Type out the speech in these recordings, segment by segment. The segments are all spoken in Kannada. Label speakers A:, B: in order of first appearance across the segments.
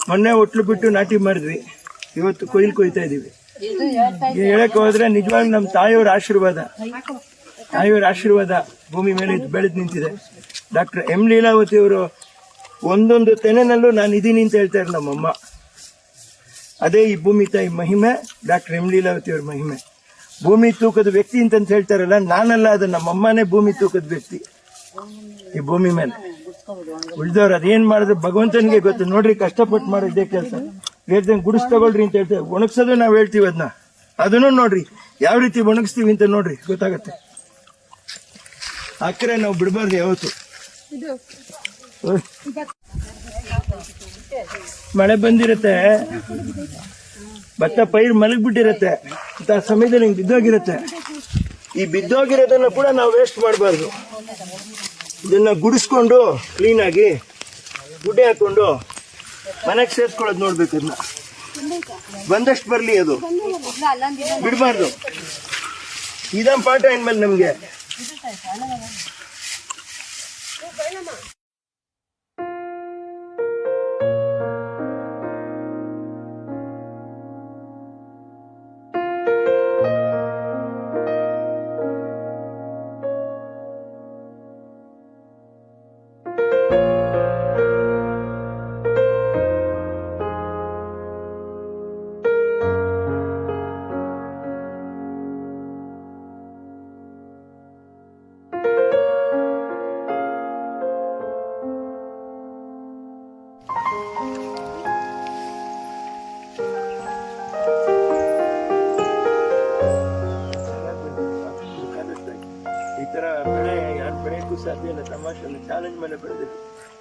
A: ಮೊನ್ನೆ ಒಟ್ಲು ಬಿಟ್ಟು ನಾಟಿ ಮಾಡಿದ್ವಿ, ಇವತ್ತು ಕೊಯ್ಲು ಕೊಯ್ತಾ ಇದೀವಿ. ಹೇಳಕ್ ಹೋದ್ರೆ ನಿಜವಾಗ್ ನಮ್ಮ ತಾಯಿಯವ್ರ ಆಶೀರ್ವಾದ ಭೂಮಿ ಮೇಲೆ ಬೆಳೆದು ನಿಂತಿದೆ. ಡಾಕ್ಟರ್ ಎಂ ಲೀಲಾವತಿ ಅವರು ಒಂದೊಂದು ತೆನೆನಲ್ಲೂ ನಾನು ಇದೀನಿ ಅಂತ ಹೇಳ್ತಾರೆ ನಮ್ಮಮ್ಮ. ಅದೇ ಈ ಭೂಮಿ ತಾಯಿ ಮಹಿಮೆ, ಡಾಕ್ಟರ್ ಎಂ ಲೀಲಾವತಿ ಅವ್ರ ಮಹಿಮೆ. ಭೂಮಿ ತೂಕದ ವ್ಯಕ್ತಿ ಅಂತ ಹೇಳ್ತಾರಲ್ಲ, ನಾನಲ್ಲ, ಅದು ನಮ್ಮಮ್ಮನೇ ಭೂಮಿ ತೂಕದ ವ್ಯಕ್ತಿ ಈ ಭೂಮಿ ಮೇಲೆ. ಉಳಿದವ್ರು ಅದೇನ್ ಮಾಡಿದ್ರು ಭಗವಂತನಿಗೆ ಗೊತ್ತು. ನೋಡ್ರಿ, ಕಷ್ಟಪಟ್ಟು ಮಾಡಿದ್ದೆ ಕೆಲಸ. ಹೇಳ್ತೇನೆ ಗುಡಿಸ್ ತಗೊಳ್ರಿ ಅಂತ ಹೇಳ್ತೇವೆ, ಒಣಗ್ಸೋದು ನಾವ್ ಹೇಳ್ತೀವಿ. ಅದನ್ನು ನೋಡ್ರಿ ಯಾವ ರೀತಿ ಒಣಗಿಸ್ತೀವಿ ಅಂತ ನೋಡ್ರಿ, ಗೊತ್ತಾಗತ್ತೆ. ಅಕ್ಕರೆ ನಾವು ಬಿಡಬಾರ್ದು ಯಾವತ್ತು. ಮಳೆ ಬಂದಿರತ್ತೆ, ಭತ್ತ ಪೈರು ಮಲಗ್ಬಿಟ್ಟಿರತ್ತೆ, ಅಂತ ಸಮಯದಲ್ಲಿ ಹಿಂಗೆ ಬಿದ್ದೋಗಿರತ್ತೆ. ಈ ಬಿದ್ದೋಗಿರೋದನ್ನ ಕೂಡ ನಾವು ವೇಸ್ಟ್ ಮಾಡಬಾರ್ದು. ಇದನ್ನ ಗುಡಿಸ್ಕೊಂಡು ಕ್ಲೀನಾಗಿ ಗುಡ್ಡೆ ಹಾಕೊಂಡು ಮನೆಗೆ ಸೇರ್ಸ್ಕೊಳ್ಳೋದು ನೋಡ್ಬೇಕು. ಅದನ್ನ ಬಂದಷ್ಟು ಬರ್ಲಿ, ಅದು ಬಿಡಬಾರ್ದು. ಇದೊಂದು ಪಾಠ ಇನ್ಮೇಲೆ ನಮ್ಗೆ. ಈ ತರ ಬೆಳೆ ಯಾರು ಬೆಳೆಯಕ್ಕೂ ಸಾಧ್ಯ ಇಲ್ಲ. ತಮಾಷೆ ಚಾಲೆಂಜ್ ಮೇಲೆ ಬೆಳೆದಿದ್ದು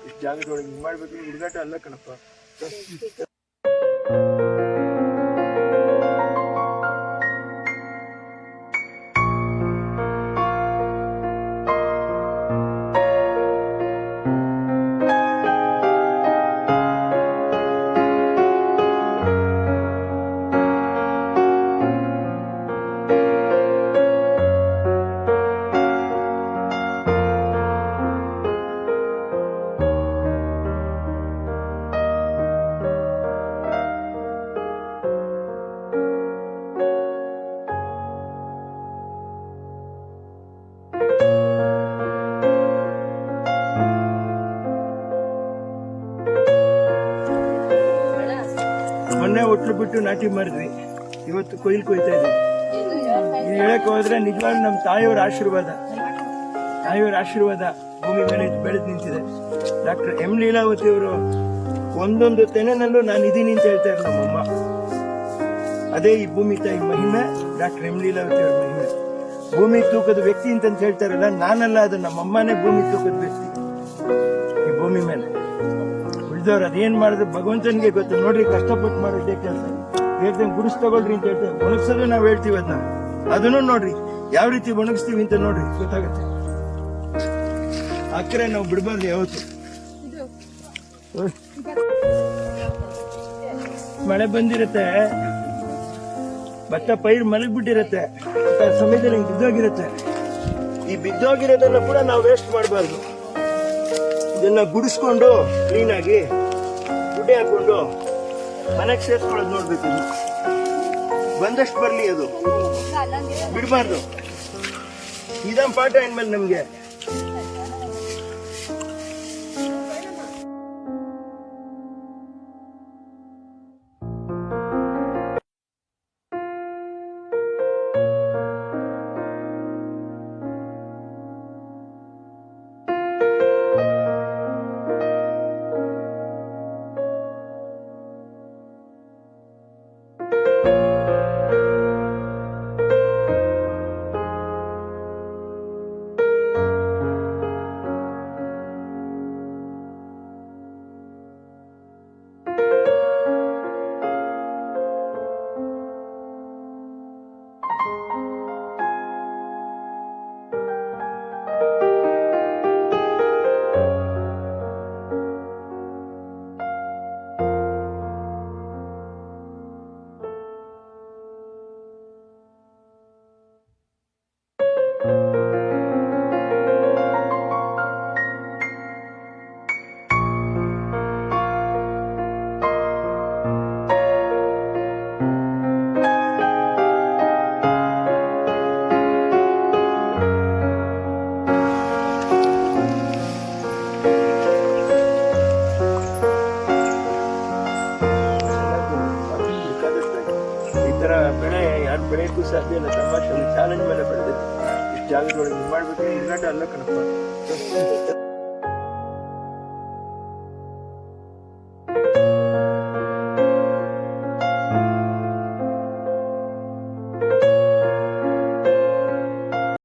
A: ಇಷ್ಟು ಜಾಗದೊಳಗೆ ಮಾಡ್ಬೇಕು. ಹುಡುಗಾಟ ಅಲ್ಲ ಕಣಪ್ಪ. ಮೊನ್ನೆ ಒಟ್ಲು ಬಿಟ್ಟು ನಾಟಿ ಮಾಡಿದ್ವಿ, ಇವತ್ತು ಕೊಯ್ಲು ಕೊಯ್ತಾ ಇದೀವಿ. ಹೇಳಕ್ ಹೋದ್ರೆ ನಿಜವಾಗ್ ನಮ್ಮ ತಾಯಿಯವ್ರ ಆಶೀರ್ವಾದ ಭೂಮಿ ಮೇಲೆ ಬೆಳೆದು ನಿಂತಿದೆ. ಡಾಕ್ಟರ್ ಎಂ ಲೀಲಾವತಿ ಅವರು ಒಂದೊಂದು ತೆನೆನಲ್ಲೂ ನಾನು ಇದೀನಿ ಅಂತ ಹೇಳ್ತಾರೆ ನಮ್ಮಮ್ಮ. ಅದೇ ಈ ಭೂಮಿ ತಾಯಿ ಮಹಿಮೆ, ಡಾಕ್ಟರ್ ಎಂ ಲೀಲಾವತಿ ಅವ್ರ ಮಹಿಮೆ. ಭೂಮಿ ತೂಕದ ವ್ಯಕ್ತಿ ಅಂತ ಹೇಳ್ತಾರಲ್ಲ, ನಾನಲ್ಲ, ಅದು ನಮ್ಮಮ್ಮನೇ ಭೂಮಿ ತೂಕದ ವ್ಯಕ್ತಿ ಈ ಭೂಮಿ ಮೇಲೆ. ಉಳಿದವ್ರು ಅದೇನ್ ಮಾಡಿದ್ರು ಭಗವಂತನಿಗೆ ಗೊತ್ತು. ನೋಡ್ರಿ, ಕಷ್ಟಪಟ್ಟು ಮಾಡಿದ್ದೆ ಕೆಲಸ. ಹೇಳ್ತೇನೆ ಗುಡಿಸ್ ತಗೊಳ್ರಿ ಅಂತ ಹೇಳ್ತೇವೆ, ಒಣಗ್ಸೋದು ನಾವ್ ಹೇಳ್ತೀವಿ. ಅದನ್ನು ನೋಡ್ರಿ ಯಾವ ರೀತಿ ಒಣಗಿಸ್ತೀವಿ ಅಂತ ನೋಡ್ರಿ, ಗೊತ್ತಾಗತ್ತೆ. ಅಕ್ಕರೆ ನಾವು ಬಿಡಬಾರ್ದು ಯಾವತ್ತು. ಮಳೆ ಬಂದಿರತ್ತೆ, ಭತ್ತ ಪೈರು ಮಲಗ್ಬಿಟ್ಟಿರತ್ತೆ, ಅಂತ ಸಮಯದಲ್ಲಿ ಹಿಂಗೆ ಬಿದ್ದೋಗಿರತ್ತೆ. ಈ ಬಿದ್ದೋಗಿರೋದನ್ನ ಕೂಡ ನಾವು ವೇಸ್ಟ್ ಮಾಡಬಾರ್ದು. ಇದನ್ನ ಗುಡಿಸ್ಕೊಂಡು ಕ್ಲೀನಾಗಿ ಗುಡ್ಡೆ ಹಾಕೊಂಡು ಮನೆಗೆ ಸೇರ್ಸ್ಕೊಳ್ಳೋದು ನೋಡ್ಬೇಕು. ಬಂದಷ್ಟು ಬರ್ಲಿ, ಅದು ಬಿಡಬಾರ್ದು. ಇದೊಂದು ಪಾಠ ಇನ್ಮೇಲೆ ನಮ್ಗೆ. ತರ ಬೆಳೆ ಯಾರು ಬೆಳೆಯಕ್ಕೂ ಸಾಧ್ಯ ಇಲ್ಲ. ತಮಾಷೆ ಚಾಲೆಂಜ್ ಮೇಲೆ ಬೆಳೆದಿದೆ. ಇಷ್ಟು ಜಾಗದೊಳಗೆ ಮಾಡ್ಬೇಕು. ಇರ್ಗಂಟ ಅಲ್ಲ ಕಣಪ್ಪ.